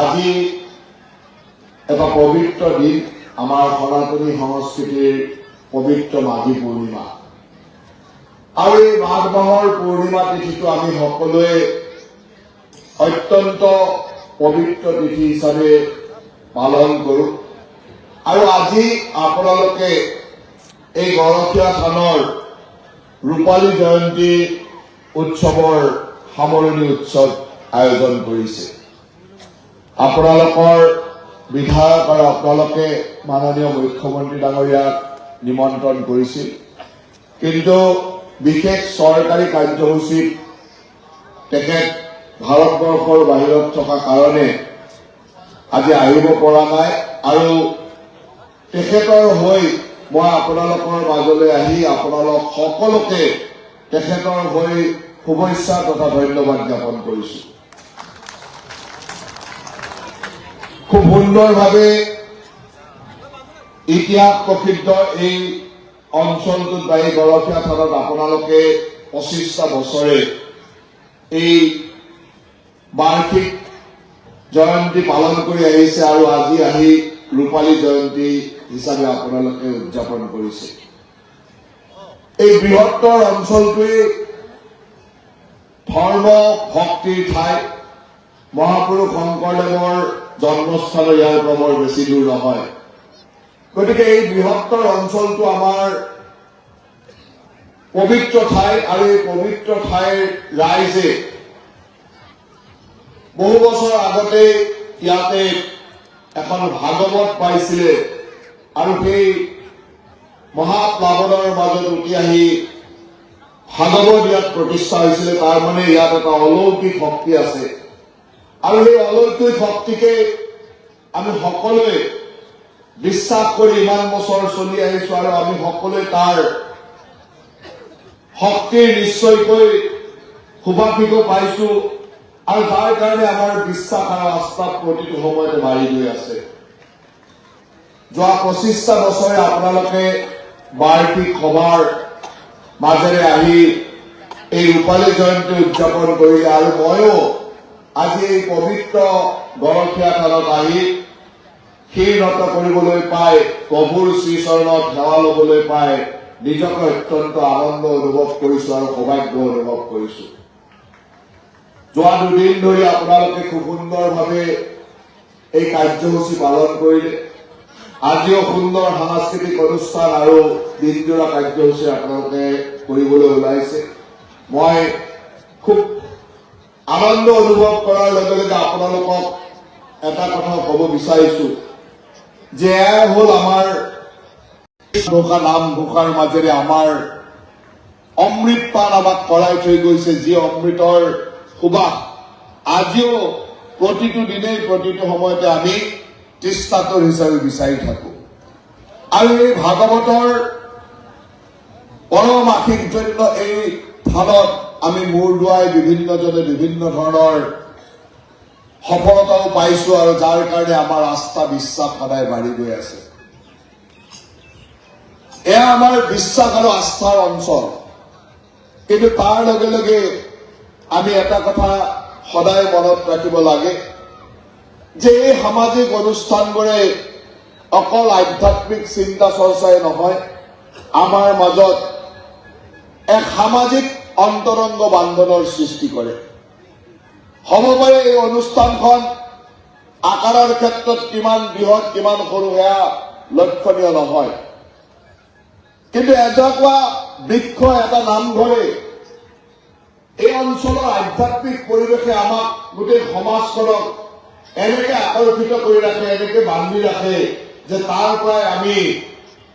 আজি এটা পবিত্ৰ দিন, আমাৰ সনাতনী সংস্কৃতিৰ পবিত্ৰ মাঘী পূৰ্ণিমা। আৰু এই মাঘ মাহৰ পূৰ্ণিমা তিথিটো আমি সকলোৱে অত্যন্ত পবিত্ৰ তিথি হিচাপে পালন কৰোঁ। আৰু আজি আপোনালোকে এই গৰখীয়া থানৰ ৰূপালী জয়ন্তী উৎসৱৰ সামৰণি উৎসৱ আয়োজন কৰিছে। আপোনালোকৰ বিধায়ক আৰু আপোনালোকে মাননীয় মুখ্যমন্ত্ৰী ডাঙৰীয়াক নিমন্ত্ৰণ কৰিছিল, কিন্তু বিশেষ চৰকাৰী কাৰ্যসূচীত তেখেত ভাৰতবৰ্ষৰ বাহিৰত থকা কাৰণে আজি আহিব পৰা নাই। আৰু তেখেতৰ হৈ মই আপোনালোকৰ মাজলৈ আহি আপোনালোক সকলোকে তেখেতৰ হৈ শুভেচ্ছা তথা ধন্যবাদ জ্ঞাপন কৰিছো। খুব সুন্দৰভাৱে ইতিহাস প্ৰসিদ্ধ এই অঞ্চলটোত বা এই গৰখীয়া থানত আপোনালোকে 25টা বছৰে এই বাৰ্ষিক জয়ন্তী পালন কৰি আহিছে আৰু আজি আহি ৰূপালী জয়ন্তী হিচাপে আপোনালোকে উদযাপন কৰিছে। এই বৃহত্তৰ অঞ্চলটোৱে ধৰ্ম ভক্তিৰ ঠাই। মহাপুৰুষ শংকৰদেৱৰ জন্মস্থান ইয়াৰ পৰা বৰ বেছি দূৰ নহয়। গতিকে এই বৃহত্তৰ অঞ্চলটো আমাৰ পবিত্ৰ ঠাই, আৰু এই পবিত্ৰ ঠাইৰ ৰাইজে বহু বছৰ আগতে ইয়াতে এখন ভাগৱত পাইছিলে, আৰু সেই মহাপ্লাৱনৰ মাজত উঠি আহি ভাগৱত ইয়াত প্ৰতিষ্ঠা হৈছিলে। তাৰ মানে ইয়াত এটা অলৌকিক শক্তি আছে, আৰু সেই অলৌকিক শক্তিকে আমি সকলোৱে বিশ্বাস কৰি ইমান বছৰ চলি আহিছো, আৰু আমি সকলোৱে তাৰ শক্তিৰ নিশ্চয়কৈ সুবাসিত পাইছো, আৰু তাৰ কাৰণে আমাৰ বিশ্বাস আৰু আস্থা প্ৰতিটো সময়তে বাঢ়ি গৈ আছে। যোৱা 25টা বছৰে আপোনালোকে বাৰ্ষিক সভাৰ মাজেৰে আহি এই ৰূপালী জয়ন্তী উদযাপন কৰিলে, আৰু ময়ো আজি এই পবিত্ৰ গৰখীয়া থানত আহি শিৰত কৰিবলৈ পাই, প্ৰভুৰ শ্ৰীচৰণত সেৱা লবলৈ পাই নিজকে অত্যন্ত আনন্দ অনুভৱ কৰিছো আৰু সৌভাগ্য অনুভৱ কৰিছো। যোৱা দুদিন ধৰি আপোনালোকে খুব সুন্দৰভাৱে এই কাৰ্যসূচী পালন কৰিলে। আজিও সুন্দৰ সাংস্কৃতিক অনুষ্ঠান আৰু দিনজোৰা কাৰ্যসূচী আপোনালোকে কৰিবলৈ ওলাইছে। মই খুব আনন্দ অনুভৱ কৰাৰ লগে লগে আপোনালোকক এটা কথা ক'ব বিচাৰিছো যে এয়া হ'ল আমাৰ নামঘোষাৰ মাজেৰে আমাৰ অমৃত পান আমাক কৰাই থৈ গৈছে, যি অমৃতৰ সুবাস আজিও প্ৰতিটো দিনেই প্ৰতিটো সময়তে আমি তৃষ্ণাতুৰ হিচাপে বিচাৰি থাকো। আৰু এই ভাগৱতৰ পৰম আশীষ জন্য এই থানত আমি মূৰ দোৱাই বিভিন্নজনে বিভিন্ন ধৰণৰ সফলতাও পাইছো, আৰু যাৰ কাৰণে আমাৰ আস্থা বিশ্বাস সদায় বাঢ়ি গৈ আছে। এয়া আমাৰ বিশ্বাস আৰু আস্থাৰ অঞ্চল, কিন্তু তাৰ লগে লগে আমি এটা কথা সদায় মনত ৰাখিব লাগে যে এই সামাজিক অনুষ্ঠানবোৰে অকল আধ্যাত্মিক চিন্তা চৰ্চাই নহয়, আমাৰ মাজত এক সামাজিক অন্তৰংগ বান্ধনৰ সৃষ্টি কৰে। হ'ব পাৰে এই অনুষ্ঠানখন আকাৰৰ ক্ষেত্ৰত কিমান বৃহৎ কিমান সৰু সেয়া লক্ষণীয় নহয়, কিন্তু এজোপা বৃক্ষ এটা নামঘৰে এই অঞ্চলৰ আধ্যাত্মিক পৰিৱেশে আমাক গোটেই সমাজখনক এনেকে আকৰ্ষিত কৰি ৰাখে, এনেকে বান্ধি ৰাখে যে তাৰ পৰাই আমি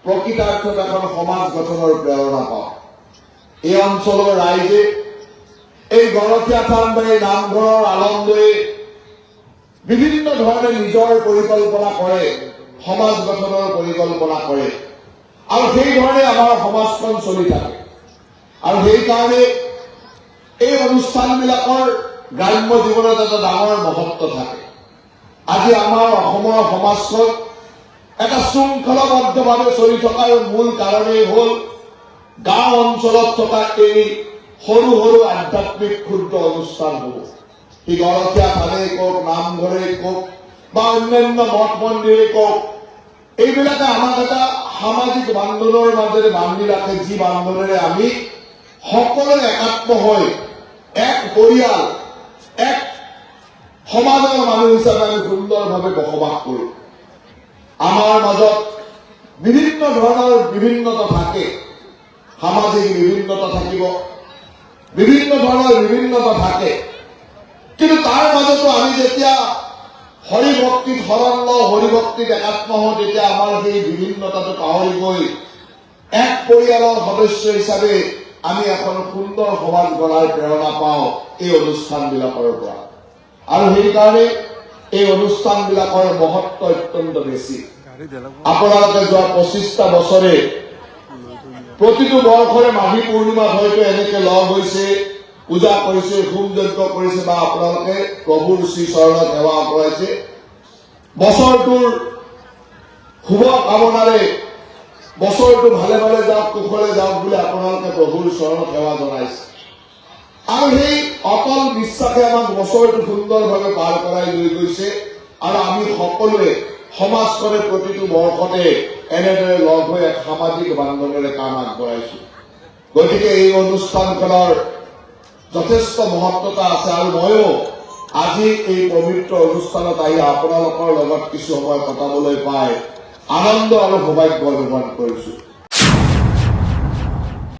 প্ৰকৃতাৰ্থত এখন সমাজ গঠনৰ প্ৰেৰণা পাওঁ। এই অঞ্চলৰ ৰাইজে এই গৰখীয়া থান বা এই নামঘৰৰ আনন্দই বিভিন্ন ধৰণে নিজৰ পৰিকল্পনা কৰে, সমাজ গঠনৰ পৰিকল্পনা কৰে, আৰু সেই ধৰণে আমাৰ সমাজখন চলি থাকে। আৰু সেইকাৰণে এই অনুষ্ঠানবিলাকৰ গ্ৰাম্য জীৱনত এটা ডাঙৰ মহত্ব থাকে। আজি আমাৰ অসমৰ সমাজখন এটা শৃংখলাবদ্ধভাৱে চলি থকাৰ মূল কাৰণেই হ'ল গাঁও অঞ্চলত থকা এই সৰু সৰু আধ্যাত্মিক ক্ষুদ্ৰ অনুষ্ঠানসমূহ। সি গৰখীয়া থানেই কওক, নামঘৰেই কওক, বা অন্যান্য মঠ মন্দিৰে কওক, এইবিলাকে আমাক এটা সামাজিক বান্ধোনৰ মাজেৰে বান্ধি ৰাখে, যি বান্ধোনেৰে আমি সকলোৰে একাত্ম হৈ এক পৰিয়াল, এক সমাজৰ মানুহ হিচাপে আমি সুন্দৰভাৱে বসবাস কৰো। আমাৰ মাজত বিভিন্ন ধৰণৰ বিভিন্নতা থাকে, সামাজিক বিভিন্নতা থাকিব, বিভিন্ন ধৰণৰ বিভিন্নতা থাকে, কিন্তু তাৰ মাজতো আমি যেতিয়া হৰিভক্তিত শৰণ লওঁ, হৰিভক্তিত একাত্ম হওঁ, তেতিয়া আমাৰ সেই বিভিন্নতাটো পাহৰি গৈ এক পৰিয়ালৰ সদস্য হিচাপে আমি এখন সুন্দৰ সমাজ গঢ়াৰ প্ৰেৰণা পাওঁ এই অনুষ্ঠানবিলাকৰ পৰা। আৰু সেইকাৰণে এই অনুষ্ঠানবিলাকৰ মহত্ব অত্যন্ত বেছি। আপোনালোকে যোৱা 25টা বছৰে প্ৰতিটো বৰ্ষৰে মাঘী পূৰ্ণিমাত হয়তো এনেকে লগ হৈছে, পূজা কৰিছে, হোম যজ্ঞ কৰিছে বা আপোনালোকে প্ৰভুৰ শ্ৰীচৰণত সেৱা কৰাইছে। বছৰটোৰ শুভ কামনাৰে বছৰটো ভালে ভালে যাওক, কুশলে যাওক বুলি আপোনালোকে প্ৰভুৰ চৰণত সেৱা জনাইছে। আৰু সেই অটল বিশ্বাসে আমাক বছৰটো সুন্দৰভাৱে পাৰ কৰাই লৈ গৈছে। আৰু আমি সকলোৱে সমাজখনে প্ৰতিটো বৰ্ষতে এনেদৰে লগ হৈ এক সামাজিক বান্ধোনেৰে কাম আগবঢ়াইছো। গতিকে এই অনুষ্ঠানখনৰ যথেষ্ট মহত্বতা আছে। আৰু ময়ো আজি এই পবিত্ৰ অনুষ্ঠানত আহি আপোনালোকৰ লগত কিছু সময় কটাবলৈ পাই আনন্দ আৰু সৌভাগ্য অনুভৱ কৰিছো।